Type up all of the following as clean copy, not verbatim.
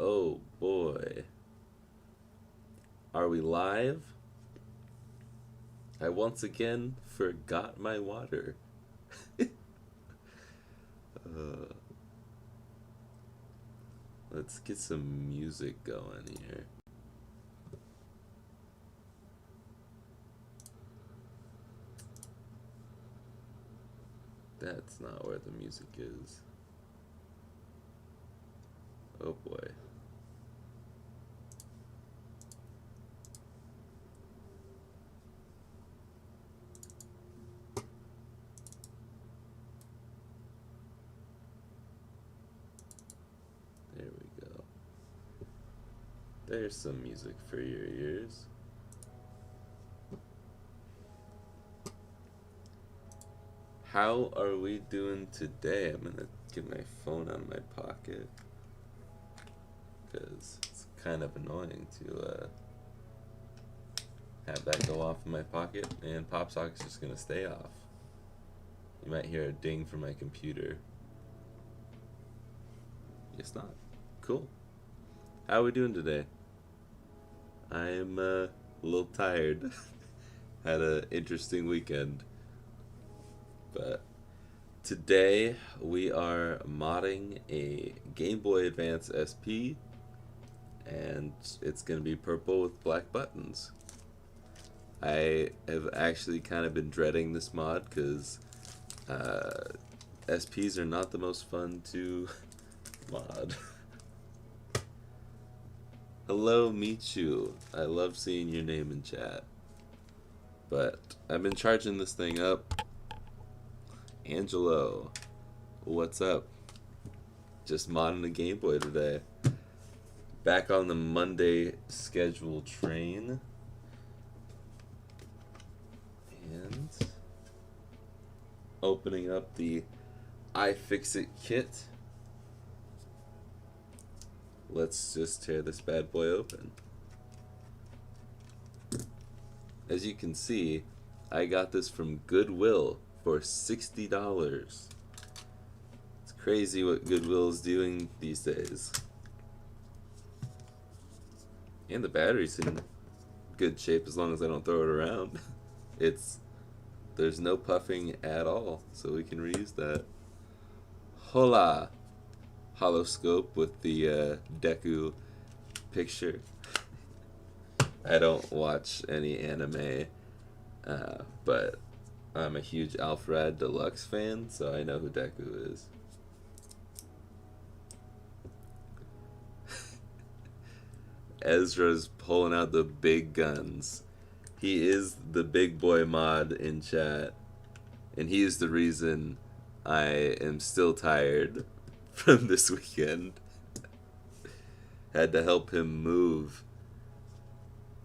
Oh boy. Are we live? I once again forgot my water. uh, let's get some music going here. That's not where the music is. Oh boy. There we go. There's some music for your ears. How are we doing today? I'm gonna get my phone out of my pocket because it's kind of annoying to have that go off in my pocket, and pop socket's just gonna stay off. You might hear a ding from my computer. It's not. Cool. How are we doing today? I'm a little tired. Had an interesting weekend. But today we are modding a Game Boy Advance SP, and it's going to be purple with black buttons. I have actually kind of been dreading this mod because SPs are not the most fun to mod. Hello, Michu. I love seeing your name in chat. But I've been charging this thing up. Angelo, what's up? Just modding the Game Boy today. Back on the Monday schedule train. And opening up the iFixit kit. Let's just tear this bad boy open. As you can see, I got this from Goodwill for $60. It's crazy what Goodwill is doing these days. And the battery's in good shape as long as I don't throw it around. There's no puffing at all, so we can reuse that. Hola! Holoscope with the Deku picture. I don't watch any anime, but I'm a huge Alfred Deluxe fan, so I know who Deku is. Ezra's pulling out the big guns. He is the big boy mod in chat, and he is the reason I am still tired from this weekend. Had to help him move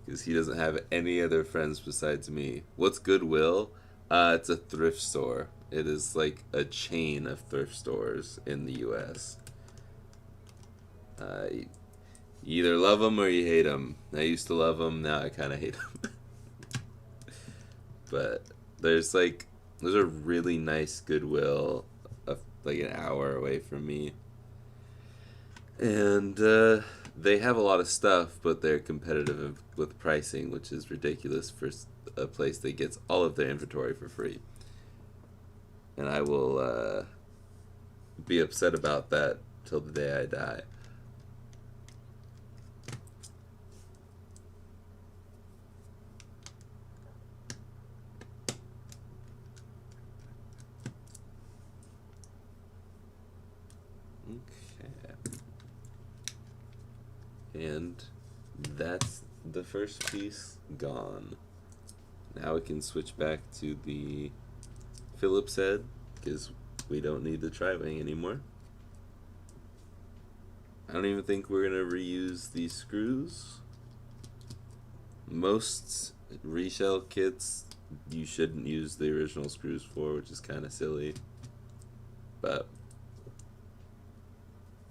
because he doesn't have any other friends besides me. What's Goodwill? It's a thrift store. It is like a chain of thrift stores in the U.S. You either love them or you hate them. I used to love them, now I kind of hate them. But there's a really nice Goodwill, like an hour away from me. And they have a lot of stuff, but they're competitive with pricing, which is ridiculous for a place that gets all of their inventory for free. And I will be upset about that till the day I die. And that's the first piece gone. Now we can switch back to the Phillips head because we don't need the tri-wing anymore. I don't even think we're going to reuse these screws. Most reshell kits you shouldn't use the original screws for, which is kind of silly. But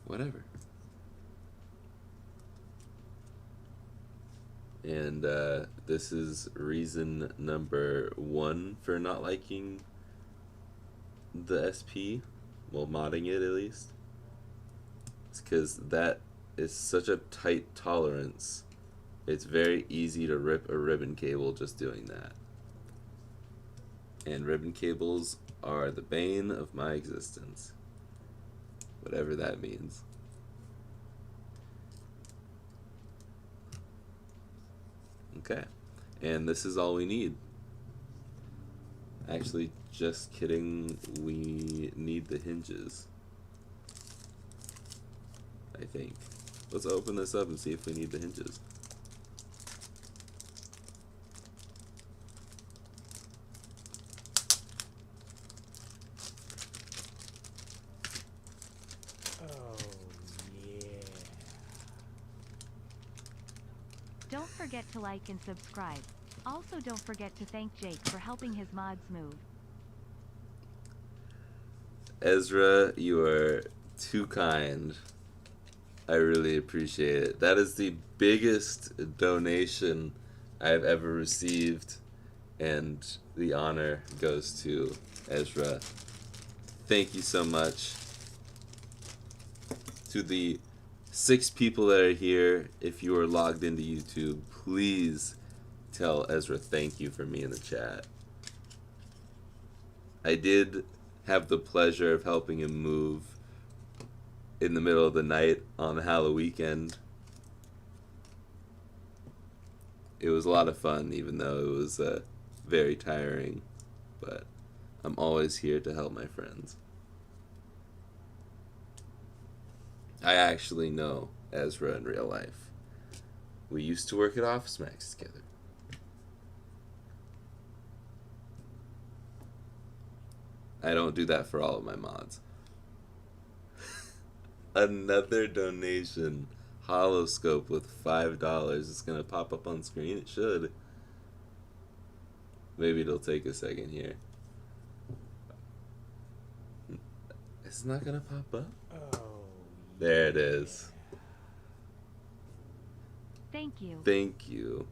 whatever. And this is reason number 1 for not liking the SP, well, modding it at least. It's because that is such a tight tolerance. It's very easy to rip a ribbon cable just doing that. And ribbon cables are the bane of my existence. Whatever that means. Okay. And this is all we need. Actually, just kidding. We need the hinges. I think. Let's open this up and see if we need the hinges. Don't forget to like and subscribe. Also don't forget to thank Jake for helping his mods move. Ezra, you are too kind. I really appreciate it. That is the biggest donation I've ever received, and the honor goes to Ezra. Thank you so much. To the 6 people that are here, if you are logged into YouTube, please tell Ezra thank you for me in the chat. I did have the pleasure of helping him move in the middle of the night on Halloween weekend. It was a lot of fun, even though it was very tiring, but I'm always here to help my friends. I actually know Ezra in real life. We used to work at Office Max together. I don't do that for all of my mods. Another donation. Holoscope with $5. It's gonna pop up on screen. It should. Maybe it'll take a second here. It's not gonna pop up? Oh. There it is. Thank you. Thank you.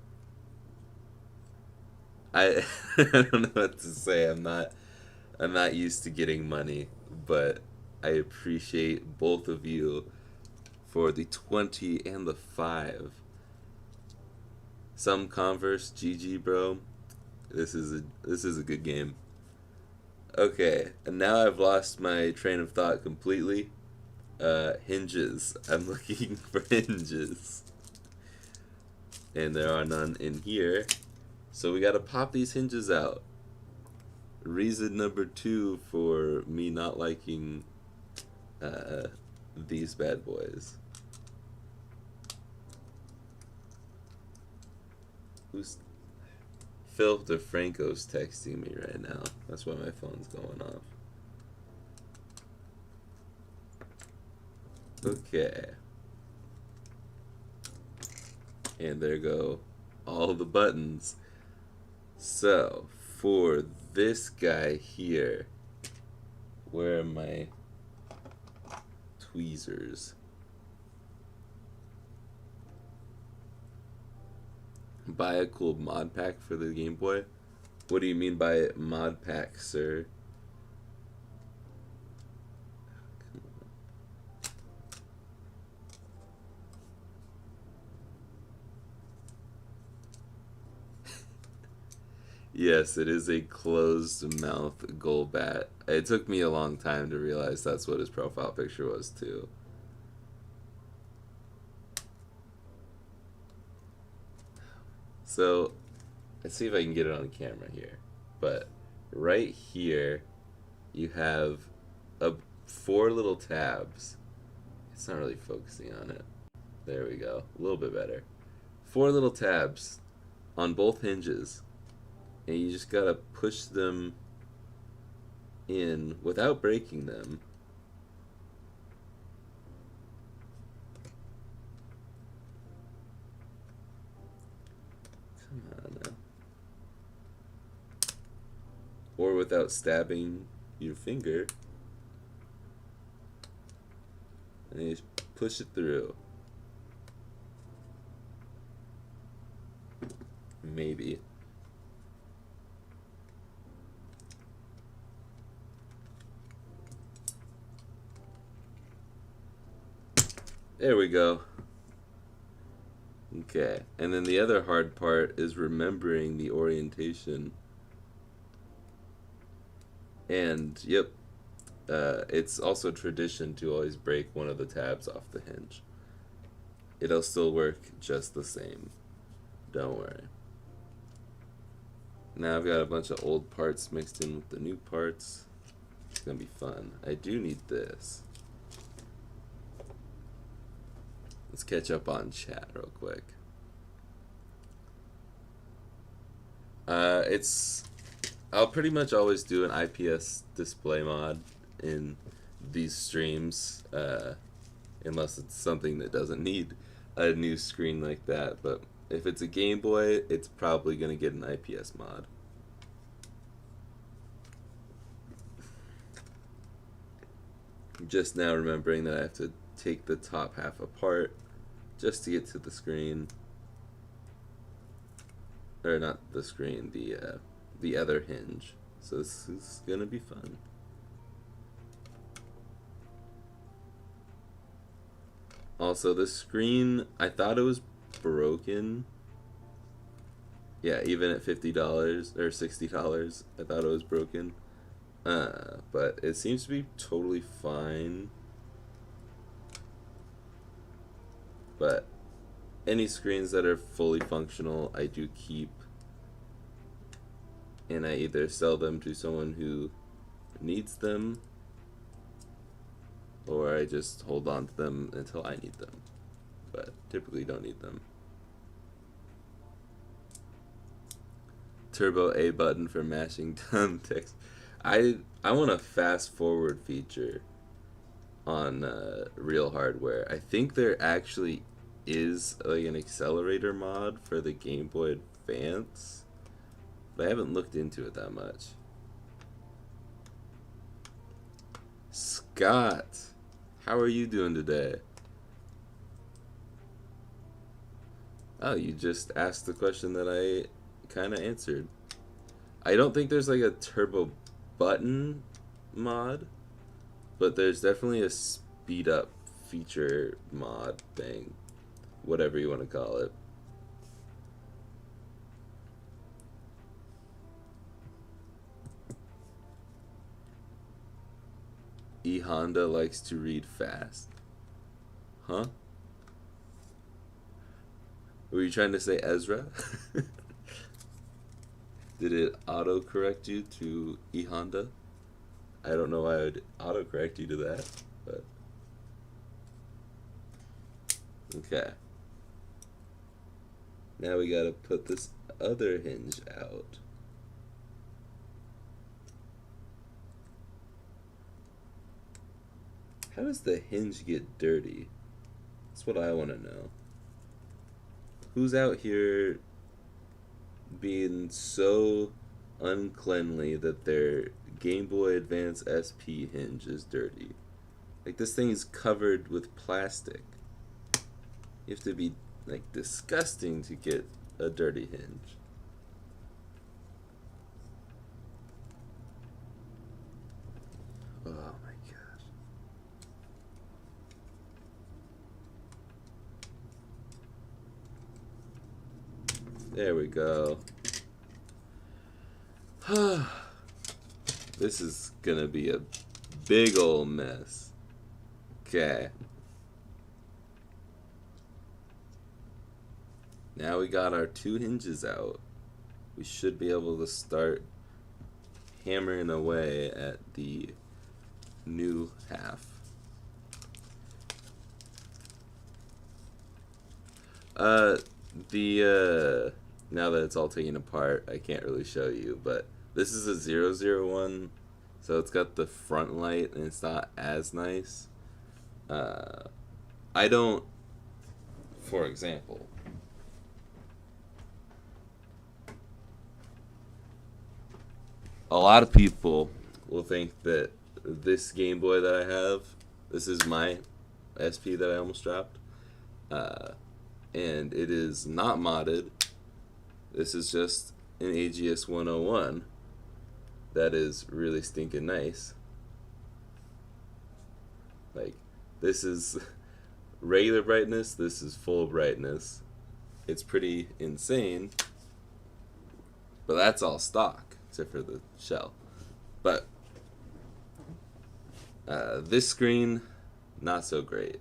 I don't know what to say. I'm not used to getting money, but I appreciate both of you for the 20 and the 5. Some Converse, GG, bro. This is a good game. Okay, and now I've lost my train of thought completely. Hinges. I'm looking for hinges. And there are none in here. So we gotta pop these hinges out. Reason number 2 for me not liking these bad boys. Who's Phil DeFranco's texting me right now. That's why my phone's going off. Okay. And there go all the buttons. So, for this guy here, where are my tweezers? Buy a cool mod pack for the Game Boy? What do you mean by mod pack, sir? Yes, it is a closed mouth Golbat. It took me a long time to realize that's what his profile picture was too. So, let's see if I can get it on camera here. But right here, you have 4 little tabs. It's not really focusing on it. There we go. A little bit better. 4 little tabs on both hinges. And you just gotta push them in without breaking them. Come on now. Or without stabbing your finger. And you just push it through. Maybe. There we go. Okay, and then the other hard part is remembering the orientation. And yep, it's also tradition to always break one of the tabs off the hinge. It'll still work just the same. Don't worry. Now I've got a bunch of old parts mixed in with the new parts. It's gonna be fun. I do need this. Let's catch up on chat real quick. I'll pretty much always do an IPS display mod in these streams, unless it's something that doesn't need a new screen like that. But if it's a Game Boy, it's probably gonna get an IPS mod. Just now remembering that I have to take the top half apart just to get to the screen. Or not the screen, the other hinge. So this is gonna be fun. Also, the screen, I thought it was broken. Yeah, even at $50 or $60, I thought it was broken. But it seems to be totally fine. But any screens that are fully functional, I do keep. And I either sell them to someone who needs them, or I just hold on to them until I need them. But typically don't need them. Turbo A button for mashing down text. I want a fast forward feature on real hardware. I think there actually is like an accelerator mod for the Game Boy Advance, but I haven't looked into it that much. Scott, how are you doing today? Oh, you just asked the question that I kind of answered. I don't think there's like a turbo button mod, but there's definitely a speed up feature mod thing, whatever you want to call it. E Honda likes to read fast. Huh? Were you trying to say Ezra? Did it auto-correct you to E Honda? I don't know why I would auto-correct you to that, but... Okay. Now we gotta put this other hinge out. How does the hinge get dirty? That's what I want to know. Who's out here being so uncleanly that their Game Boy Advance SP hinge is dirty? Like, this thing is covered with plastic. You have to be, like, disgusting to get a dirty hinge. Oh my gosh. There we go. This is gonna be a big ol' mess. Okay. Now we got our two hinges out. We should be able to start hammering away at the new half. Now that it's all taken apart, I can't really show you, but this is a 001, so it's got the front light and it's not as nice. I don't, for example, a lot of people will think that this Game Boy that I have, this is my SP that I almost dropped, and it is not modded. This is just an AGS 101 that is really stinking nice. Like, this is regular brightness, this is full brightness. it's pretty insane. But that's all stock, except for the shell. But this screen, not so great.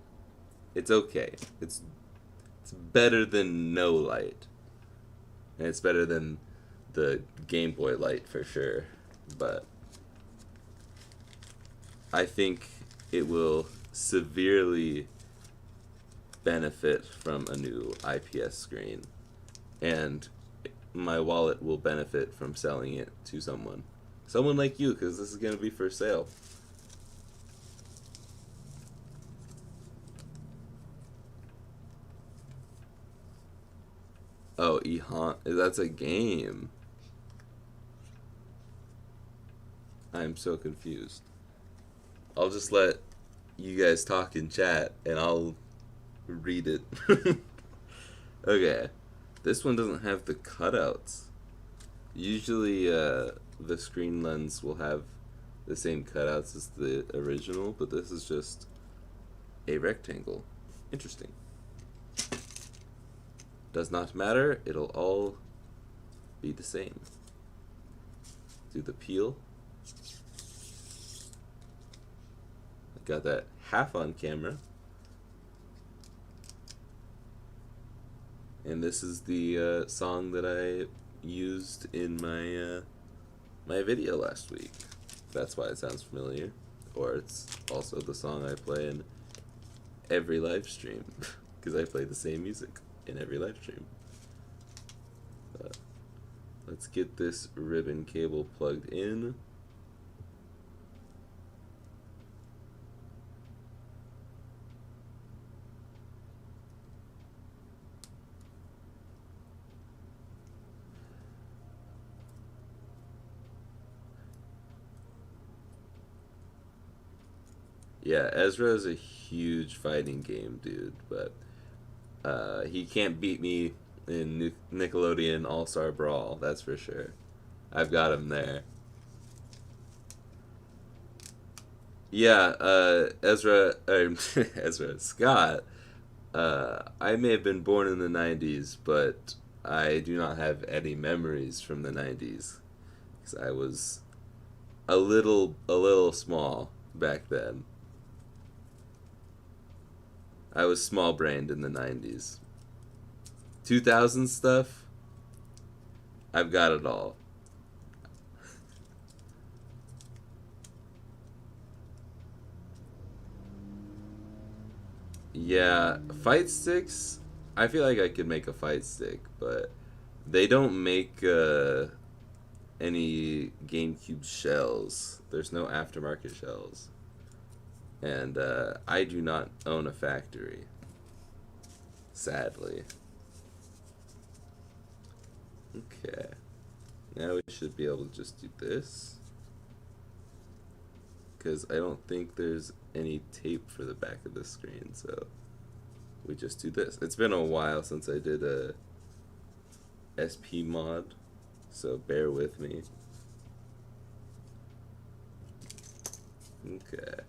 It's okay. It's better than no light. And it's better than the Game Boy light for sure. But I think it will severely benefit from a new IPS screen. And my wallet will benefit from selling it to someone. Someone like you, because this is going to be for sale. Oh, that's a game. I'm so confused. I'll just let you guys talk in chat and I'll read it. Okay. This one doesn't have the cutouts. Usually the screen lens will have the same cutouts as the original, but this is just a rectangle. Interesting. Does not matter, it'll all be the same. Do the peel. Got that half on camera. And this is the song that I used in my my video last week. That's why it sounds familiar. Or it's also the song I play in every live stream. Because I play the same music in every live stream. Let's get this ribbon cable plugged in. Yeah, Ezra is a huge fighting game dude, but he can't beat me in Nickelodeon All-Star Brawl, that's for sure. I've got him there. Yeah, Ezra Scott, I may have been born in the 90s, but I do not have any memories from the 90s. Because I was a little small back then. I was small-brained in the 90s. 2000 stuff, I've got it all. Yeah, fight sticks, I feel like I could make a fight stick, but they don't make any GameCube shells. There's no aftermarket shells. And I do not own a factory, sadly. Okay, now we should be able to just do this, because I don't think there's any tape for the back of the screen, so we just do this. It's been a while since I did a SP mod, so bear with me. Okay.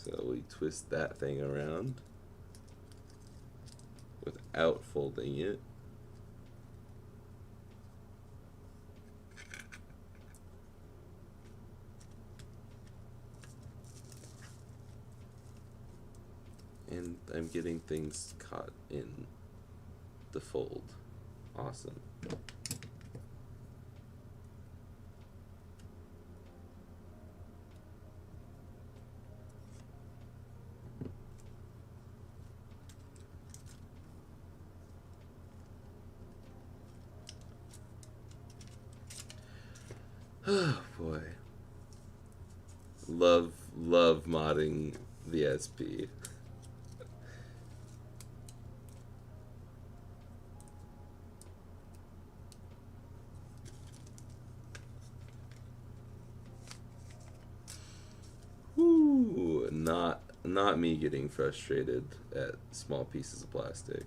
So we twist that thing around without folding it. And I'm getting things caught in the fold. Awesome. Oh boy. Love modding the SP. Whoo, not me getting frustrated at small pieces of plastic.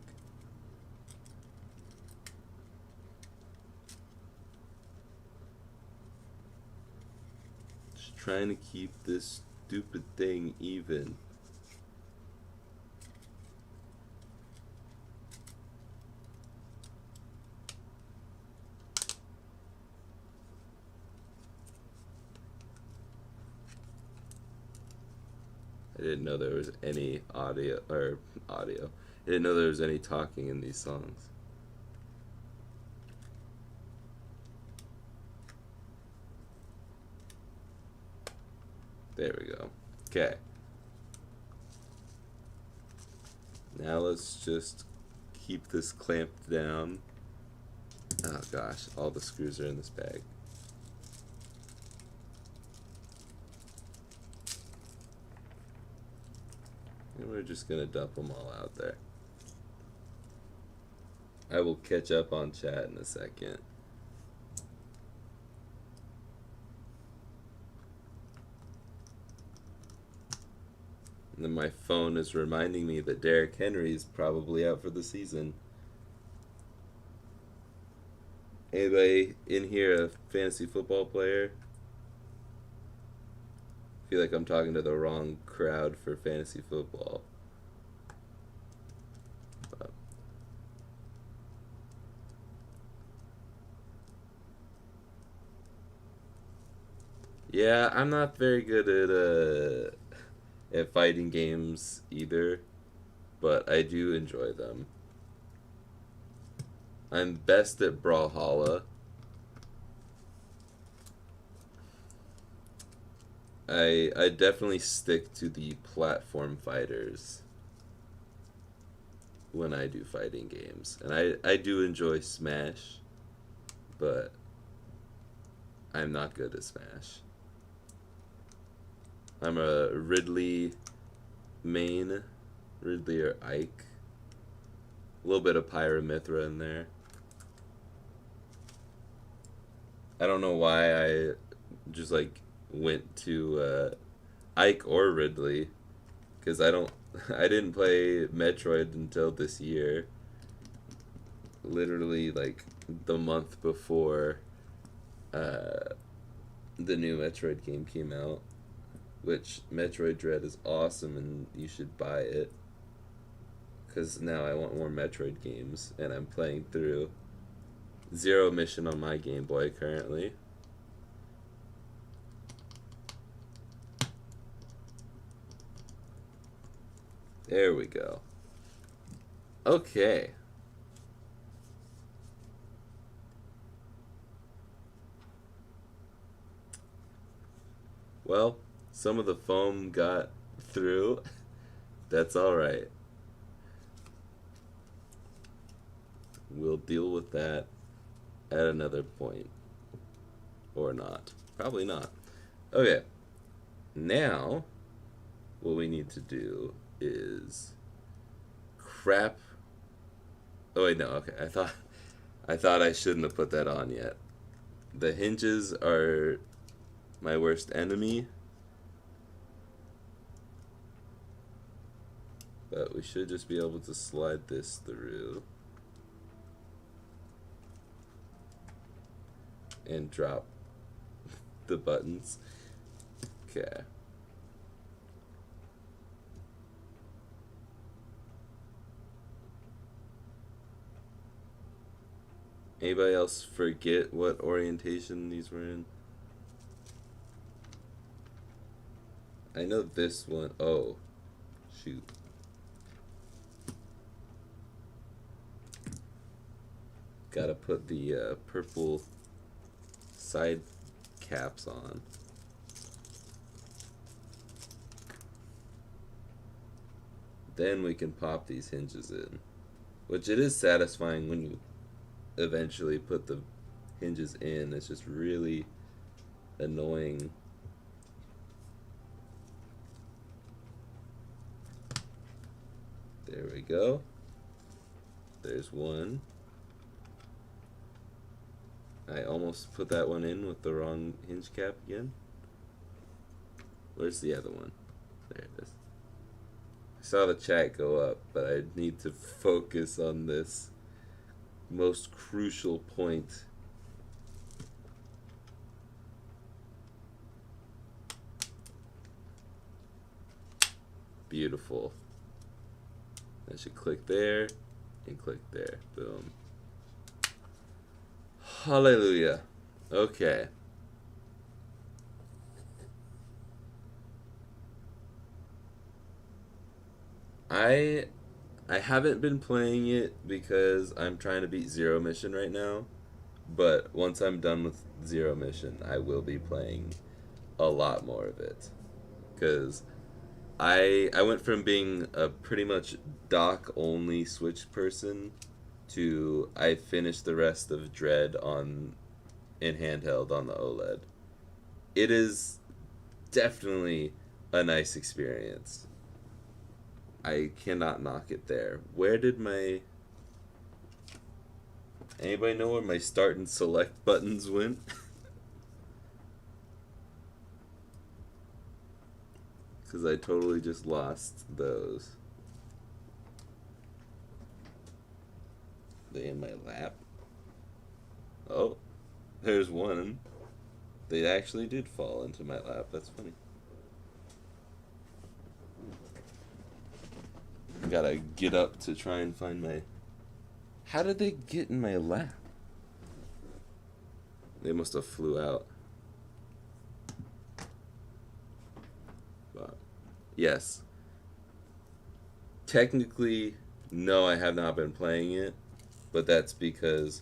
Trying to keep this stupid thing even? I didn't know there was any audio. I didn't know there was any talking in these songs. There we go. Okay. Now let's just keep this clamped down. Oh gosh, all the screws are in this bag. And we're just gonna dump them all out there. I will catch up on chat in a second. And then my phone is reminding me that Derrick Henry is probably out for the season. Anybody in here a fantasy football player? I feel like I'm talking to the wrong crowd for fantasy football. Yeah, I'm not very good at fighting games either, but I do enjoy them. I'm best at Brawlhalla. I definitely stick to the platform fighters when I do fighting games. And I do enjoy Smash, but I'm not good at Smash. I'm a Ridley main, Ridley or Ike. A little bit of Pyramithra in there. I don't know why I just like went to Ike or Ridley, because I didn't play Metroid until this year. Literally like the month before the new Metroid game came out. Which, Metroid Dread is awesome and you should buy it. Because now I want more Metroid games. And I'm playing through Zero Mission on my Game Boy currently. There we go. Okay. Well, some of the foam got through. That's alright. We'll deal with that at another point. Or not. Probably not. Okay. Now, what we need to do is crap. Oh wait, no, okay. I thought I shouldn't have put that on yet. The hinges are my worst enemy. But we should just be able to slide this through. And drop the buttons. Okay. Anybody else forget what orientation these were in? I know this one. Oh, shoot. Gotta put the purple side caps on. Then we can pop these hinges in. Which it is satisfying when you eventually put the hinges in. It's just really annoying. There we go. There's one. I almost put that one in with the wrong hinge cap again. Where's the other one? There it is. I saw the chat go up, but I need to focus on this most crucial point. Beautiful. I should click there and click there. Boom. Hallelujah. Okay. I I haven't been playing it because I'm trying to beat Zero Mission right now. But once I'm done with Zero Mission, I will be playing a lot more of it. Because I went from being a pretty much dock only Switch person to I finished the rest of Dread on in handheld on the OLED. It is definitely a nice experience. I cannot knock it there. Where did my... Anybody know where my start and select buttons went? Because I totally just lost those. They in my lap? Oh, there's one. They actually did fall into my lap. That's funny. Gotta get up to try and find my... How did they get in my lap? They must have flew out. But yes. Technically, no, I have not been playing it. But that's because,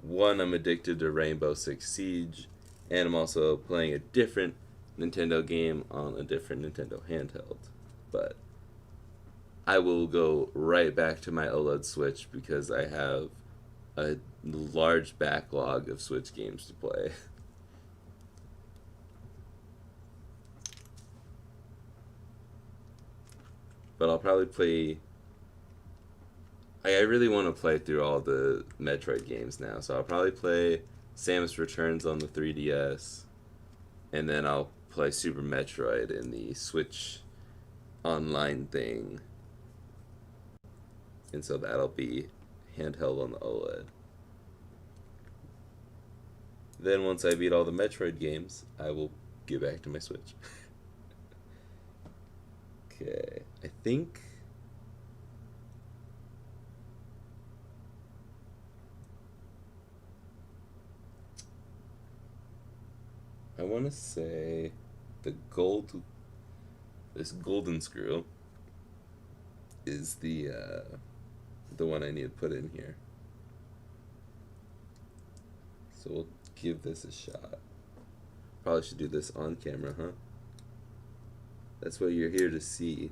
one, I'm addicted to Rainbow Six Siege. And I'm also playing a different Nintendo game on a different Nintendo handheld. But I will go right back to my OLED Switch because I have a large backlog of Switch games to play. But I'll probably play... I really want to play through all the Metroid games now, so I'll probably play Samus Returns on the 3DS, and then I'll play Super Metroid in the Switch online thing. And so that'll be handheld on the OLED. Then once I beat all the Metroid games, I will get back to my Switch. Okay, I think... I want to say this golden screw is the one I need to put in here. So we'll give this a shot. Probably should do this on camera, huh? That's what you're here to see.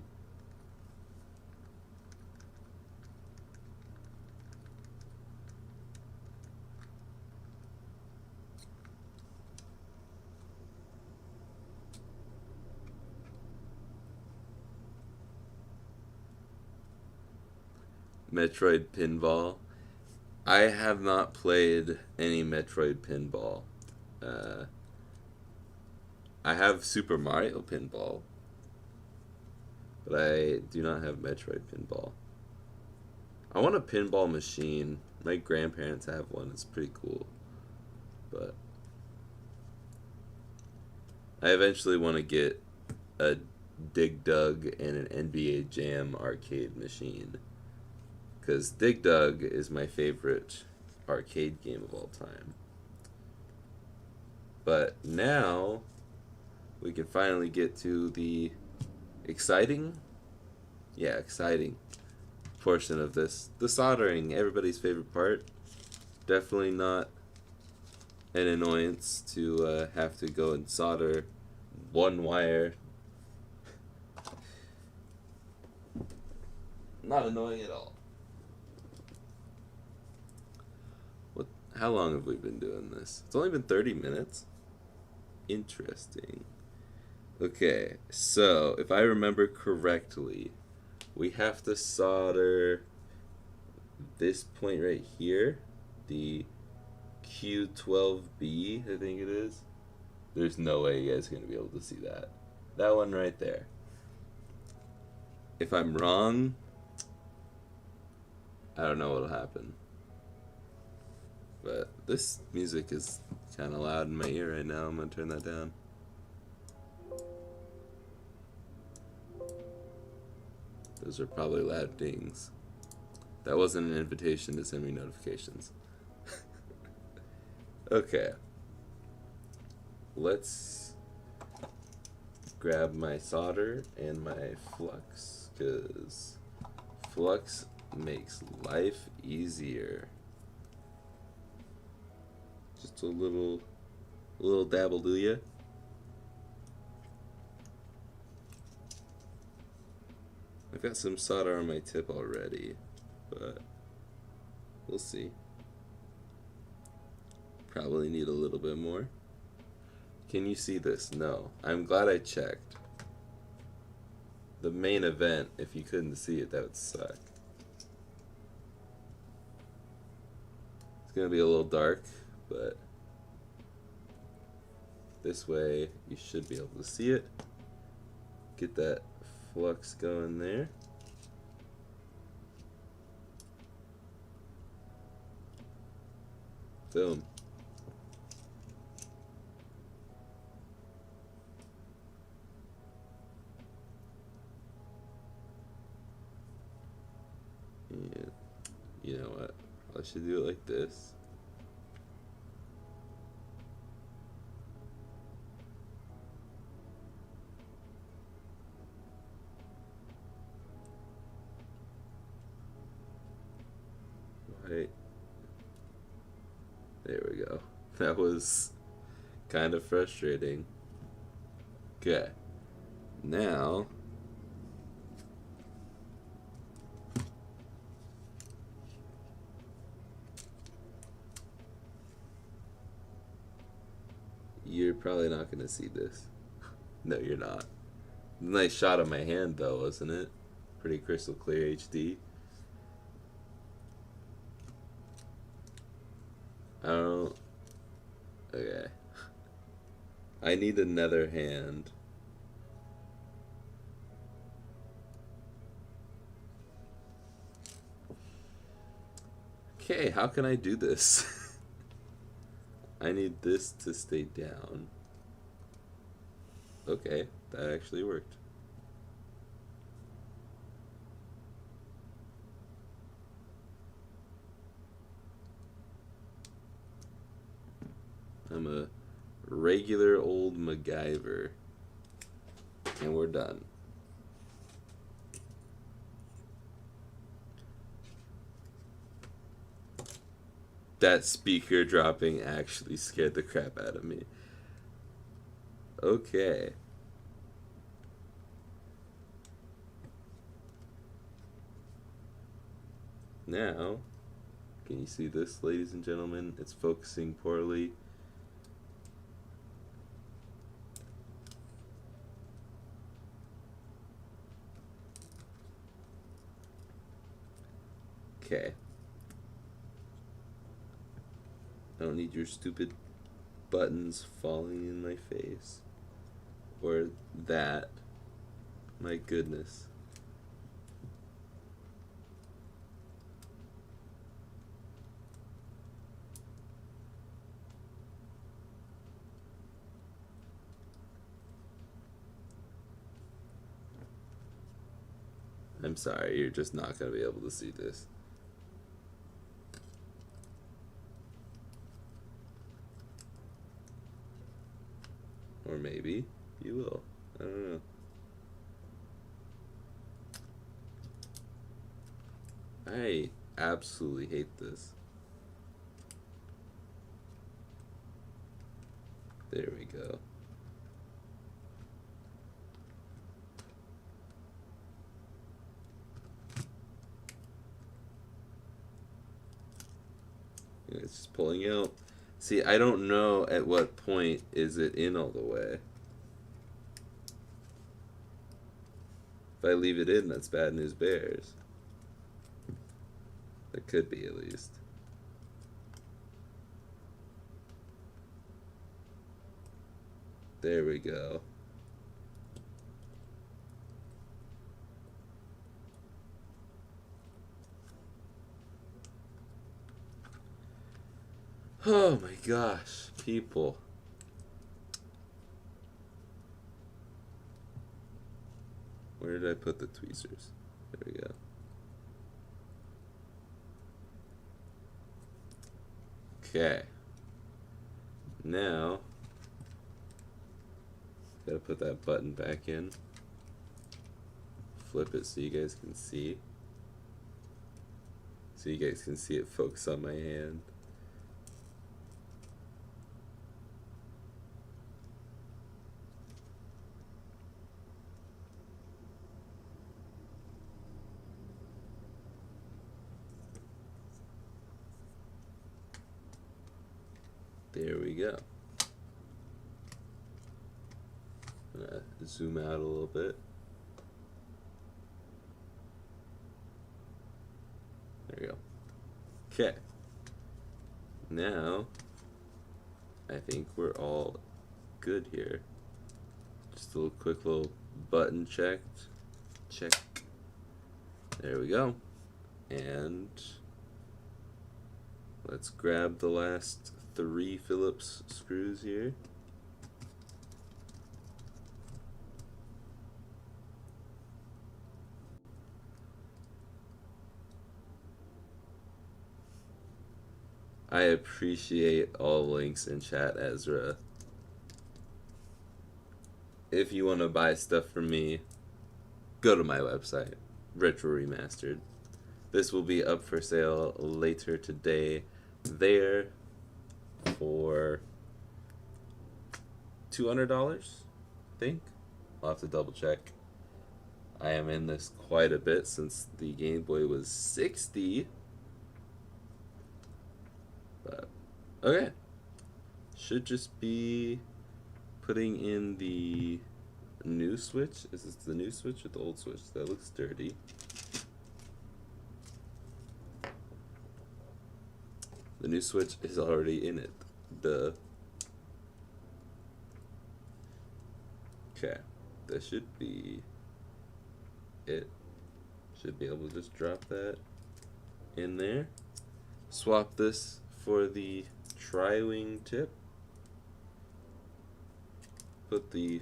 Metroid Pinball. I have not played any Metroid Pinball. I have Super Mario Pinball, but I do not have Metroid Pinball. I want a pinball machine. My grandparents have one. It's pretty cool. But I eventually want to get a Dig Dug and an NBA Jam arcade machine. Because Dig Dug is my favorite arcade game of all time. But now we can finally get to the exciting portion of this. The soldering, everybody's favorite part. Definitely not an annoyance to have to go and solder one wire. Not annoying at all. How long have we been doing this? It's only been 30 minutes. Interesting. Okay, so if I remember correctly, we have to solder this point right here, the Q12B, I think it is. There's no way you guys are going to be able to see that. That one right there. If I'm wrong, I don't know what'll happen. But this music is kind of loud in my ear right now. I'm going to turn that down. Those are probably loud dings. That wasn't an invitation to send me notifications. Okay. Let's grab my solder and my flux, because flux makes life easier. Just a little dabble, do ya? I've got some solder on my tip already, but we'll see. Probably need a little bit more. Can you see this? No. I'm glad I checked. The main event, if you couldn't see it, that would suck. It's gonna be a little dark, but this way you should be able to see it. Get that flux going there. Boom. And you know what? I should do it like this. Right. There we go. That was kind of frustrating. Okay. Now you're probably not going to see this. No, you're not. Nice shot of my hand, though, wasn't it? Pretty crystal clear HD. I don't... Okay. I need another hand. Okay, how can I do this? I need this to stay down. Okay, that actually worked. I'm a regular old MacGyver. And we're done. That speaker dropping actually scared the crap out of me. Okay. Now, can you see this, ladies and gentlemen? It's focusing poorly. Okay. I don't need your stupid buttons falling in my face. Or that. My goodness. I'm sorry, you're just not going to be able to see this. Or maybe you will. I don't know. I absolutely hate this. There we go. It's just pulling out. See, I don't know at what point is it in all the way. If I leave it in, that's bad news bears. It could be, at least. There we go. Oh my gosh, people. Where did I put the tweezers? There we go. Okay. Now, gotta put that button back in. Flip it so you guys can see. So you guys can see it focus on my hand. There we go. I'm gonna zoom out a little bit. There we go. Okay. Now, I think we're all good here. Just a little quick little button checked. Check. There we go. And let's grab the last 3 Phillips screws here. I appreciate all links in chat, Ezra. If you want to buy stuff from me, go to my website, Retro Remastered. This will be up for sale later today there for $200, I think. I'll have to double check. I am in this quite a bit since the Game Boy was $60. But, okay. Should just be putting in the new switch. Is this the new switch or the old switch? That looks dirty. The new switch is already in it. Duh. Okay. That should be it. Should be able to just drop that in there. Swap this for the tri-wing tip. Put the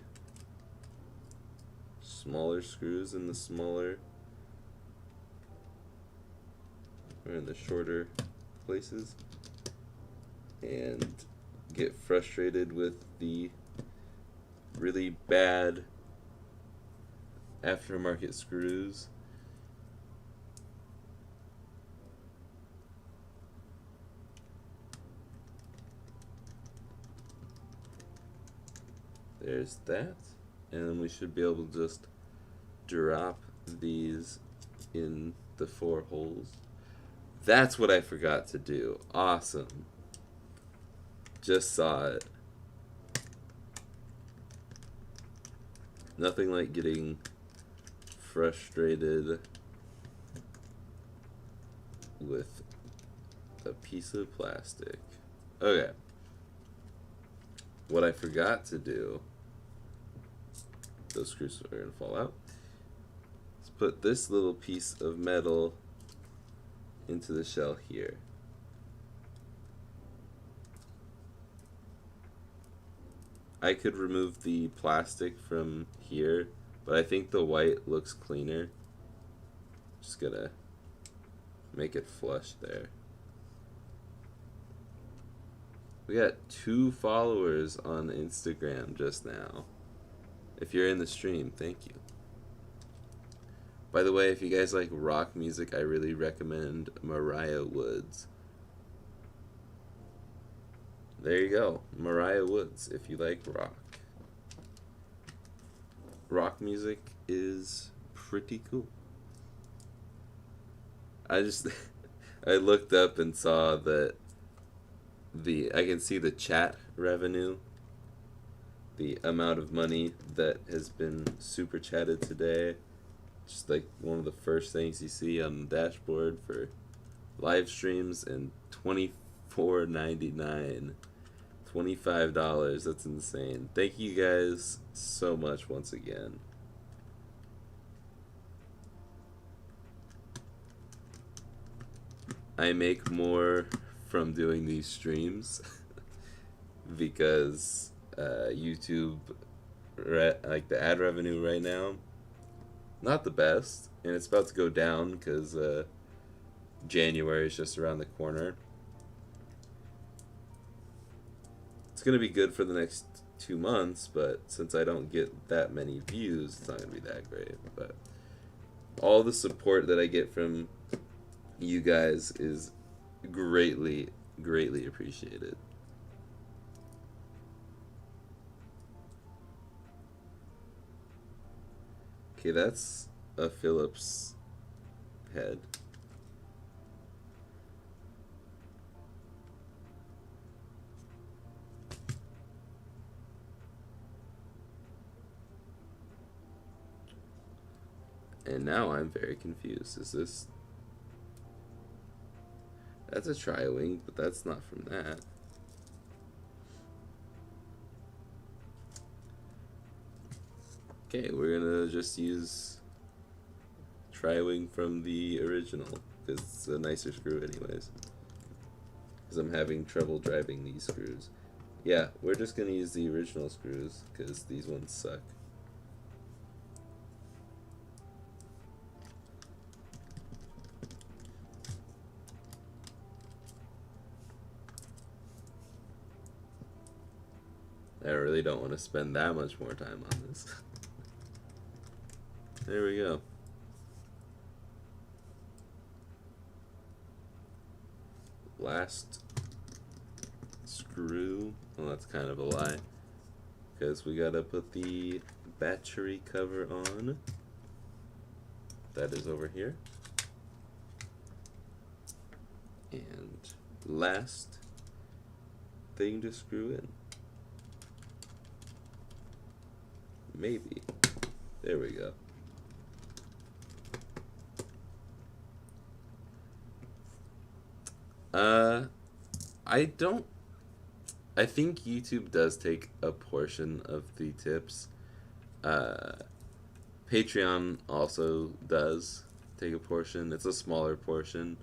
smaller screws in the smaller or in the shorter places, and get frustrated with the really bad aftermarket screws. There's that, and then we should be able to just drop these in the 4 holes. That's what I forgot to do. Awesome. Just saw it. Nothing like getting frustrated with a piece of plastic. Okay. What I forgot to do, those screws are going to fall out, is put this little piece of metal into the shell here. I could remove the plastic from here, but I think the white looks cleaner. Just gonna make it flush there. We got 2 followers on Instagram just now. If you're in the stream, thank you. By the way, if you guys like rock music, I really recommend Mariah Woods. There you go, Mariah Woods, if you like rock. Rock music is pretty cool. I looked up and saw that I can see the chat revenue, the amount of money that has been super chatted today. Just like one of the first things you see on the dashboard for live streams, and $24.99, $25. That's insane. Thank you guys so much once again. I make more from doing these streams because YouTube, like the ad revenue right now, not the best, and it's about to go down because January is just around the corner. It's going to be good for the next 2 months, but since I don't get that many views, it's not going to be that great. But all the support that I get from you guys is greatly, greatly appreciated. Okay, that's a Phillips head. And now I'm very confused. Is this... That's a tri-wing, but that's not from that. Okay, we're gonna just use tri-wing from the original, because it's a nicer screw anyways. Because I'm having trouble driving these screws. Yeah, we're just gonna use the original screws, because these ones suck. I really don't want to spend that much more time on this. There we go. Last screw. Well, that's kind of a lie, because we gotta put the battery cover on. That is over here. And last thing to screw in. Maybe. There we go. I think YouTube does take a portion of the tips. Patreon also does take a portion. It's a smaller portion.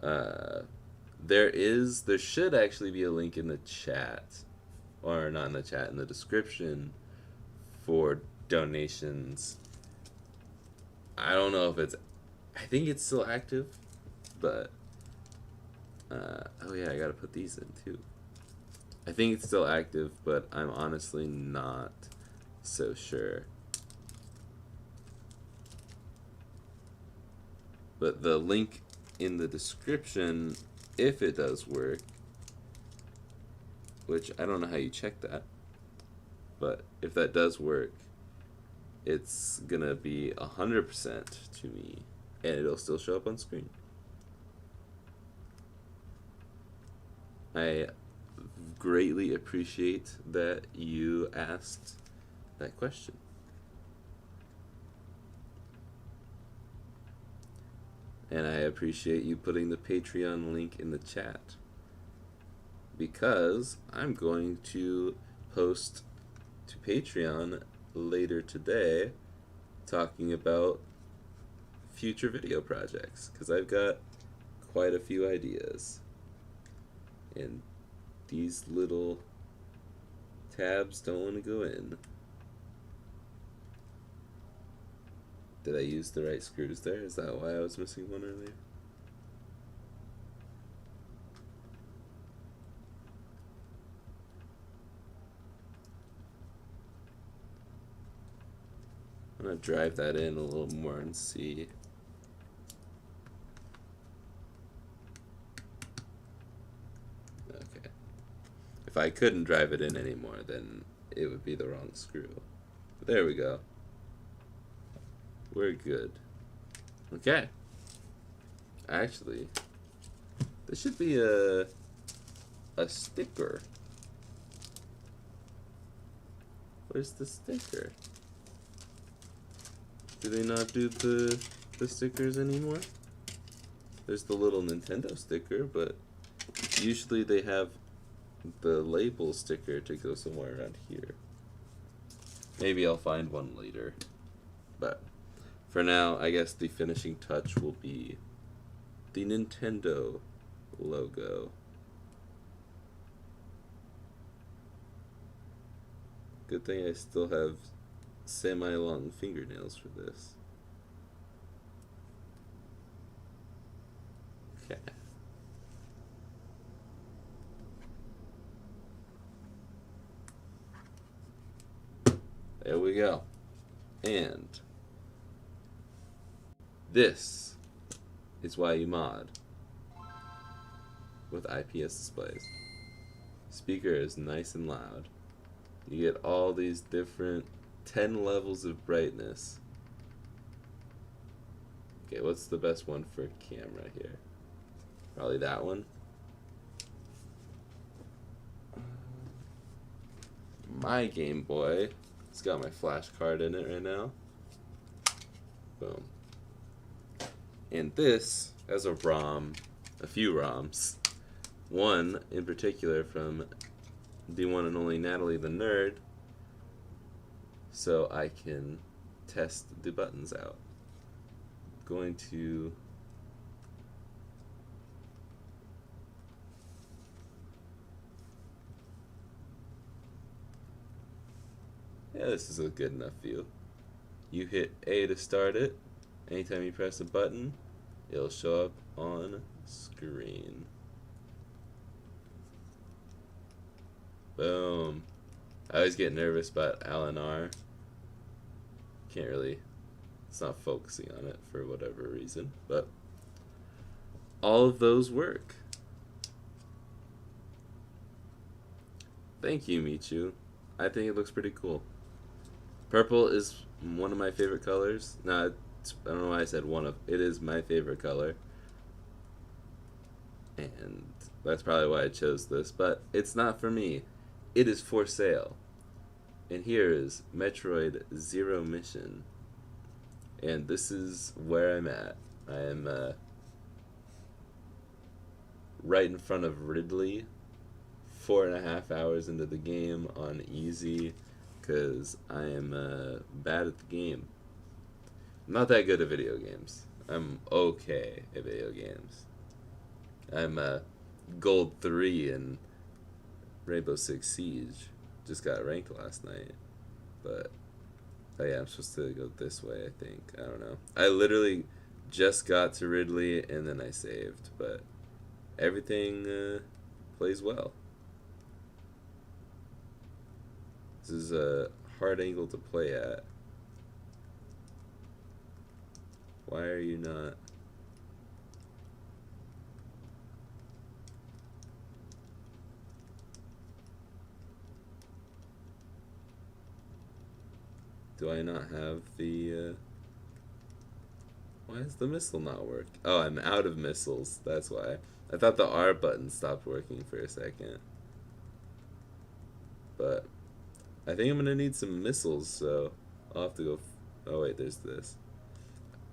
There should actually be a link in the chat, or not in the chat, in the description for donations. I don't know if I think it's still active, but oh yeah, I gotta put these in too. I think it's still active, but I'm honestly not so sure. But the link in the description, if it does work, which I don't know how you check that, but if that does work, it's gonna be 100% to me, and it'll still show up on screen. I greatly appreciate that you asked that question. And I appreciate you putting the Patreon link in the chat, because I'm going to post to Patreon later today talking about future video projects, because I've got quite a few ideas. And these little tabs don't want to go in. Did I use the right screws there? Is that why I was missing one earlier? I'm gonna drive that in a little more and see. Okay. If I couldn't drive it in anymore, then it would be the wrong screw. But there we go. We're good. Okay. Actually, there should be a sticker. Where's the sticker? Do they not do the stickers anymore? There's the little Nintendo sticker, but usually they have the label sticker to go somewhere around here. Maybe I'll find one later. But for now, I guess the finishing touch will be the Nintendo logo. Good thing I still have semi-long fingernails for this. Okay. There we go. And this is why you mod with IPS displays. Speaker is nice and loud. You get all these different 10 levels of brightness. Okay, what's the best one for camera here? Probably that one. My Game Boy. It's got my flash card in it right now. Boom. And this has a ROM, a few ROMs. One in particular from the one and only Natalie the Nerd, so I can test the buttons out. Going to yeah, this is a good enough view. You hit A to start it. Anytime you press a button, it'll show up on screen. Boom. I always get nervous about LNR. Can't really, it's not focusing on it for whatever reason, but all of those work. Thank you, Michu. I think it looks pretty cool. Purple is one of my favorite colors. No, I don't know why I said one of. It is my favorite color. And that's probably why I chose this. But it's not for me. It is for sale. And here is Metroid Zero Mission. And this is where I'm at. I am right in front of Ridley. 4.5 hours into the game on easy. Because I am bad at the game. I'm not that good at video games. I'm okay at video games. I'm gold 3 in Rainbow Six Siege. Just got ranked last night. But, oh yeah, I'm supposed to go this way, I think. I don't know. I literally just got to Ridley and then I saved. But everything plays well. This is a hard angle to play at. Why are you not? Do I not have the, why is the missile not work? Oh, I'm out of missiles, that's why. I thought the R button stopped working for a second. But I think I'm gonna need some missiles, so I'll have to go, oh wait, there's this.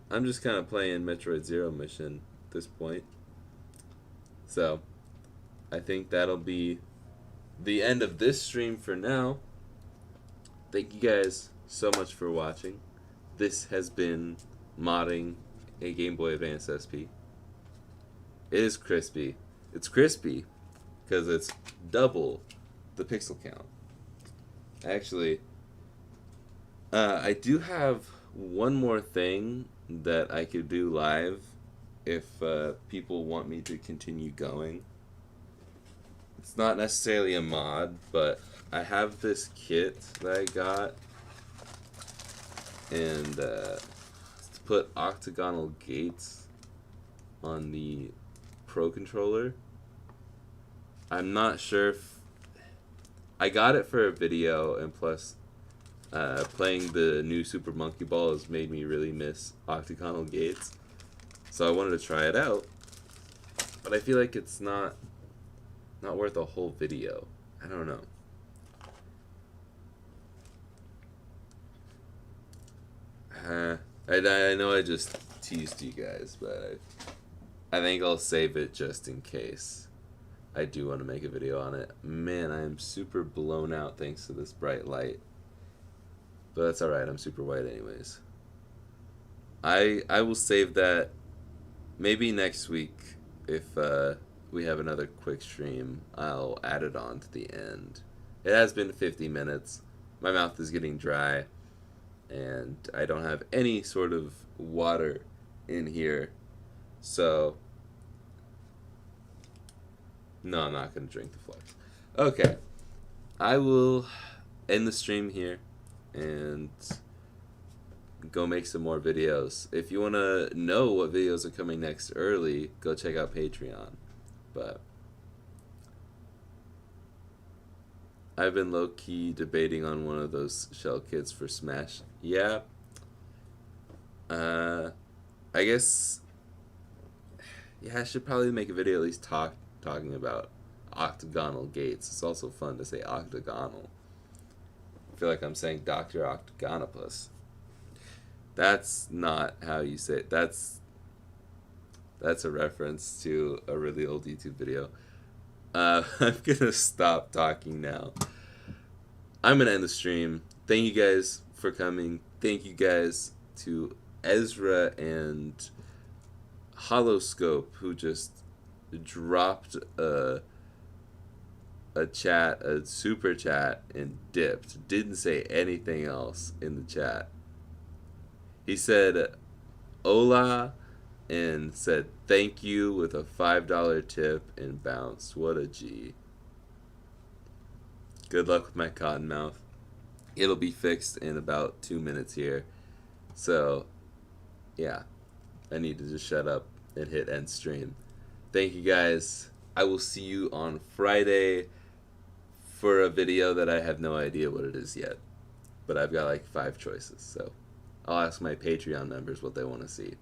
I'm just kind of playing Metroid Zero Mission at this point. So, I think that'll be the end of this stream for now. Thank you guys so much for watching. This has been modding a Game Boy Advance SP. It is crispy. It's crispy because it's double the pixel count. Actually, I do have one more thing that I could do live if people want me to continue going. It's not necessarily a mod, but I have this kit that I got, and to put octagonal gates on the Pro Controller. I'm not sure if I got it for a video, and plus playing the new Super Monkey Ball has made me really miss octagonal gates. So I wanted to try it out, but I feel like it's not worth a whole video. I don't know. I know I just teased you guys, but I think I'll save it just in case I do want to make a video on it. Man, I am super blown out thanks to this bright light. But that's alright, I'm super white anyways. I will save that maybe next week if we have another quick stream. I'll add it on to the end. It has been 50 minutes. My mouth is getting dry, and I don't have any sort of water in here. So No, I'm not going to drink the flux. Okay. I will end the stream here and go make some more videos. If you want to know what videos are coming next early, go check out Patreon. But I've been low-key debating on one of those shell kits for Smash. Yeah. I guess... Yeah, I should probably make a video at least talking about octagonal gates. It's also fun to say octagonal. I feel like I'm saying Dr. Octagonopus. That's not how you say it. That's a reference to a really old YouTube video. I'm gonna stop talking now. I'm gonna end the stream. Thank you guys for coming. Thank you guys to Ezra and Holoscope, who just dropped a super chat, and dipped. Didn't say anything else in the chat. He said hola and said thank you with a $5 tip and bounced. What a G. Good luck with my cotton mouth. It'll be fixed in about 2 minutes here. So, yeah. I need to just shut up and hit end stream. Thank you guys. I will see you on Friday for a video that I have no idea what it is yet. But I've got like 5 choices. So, I'll ask my Patreon members what they want to see.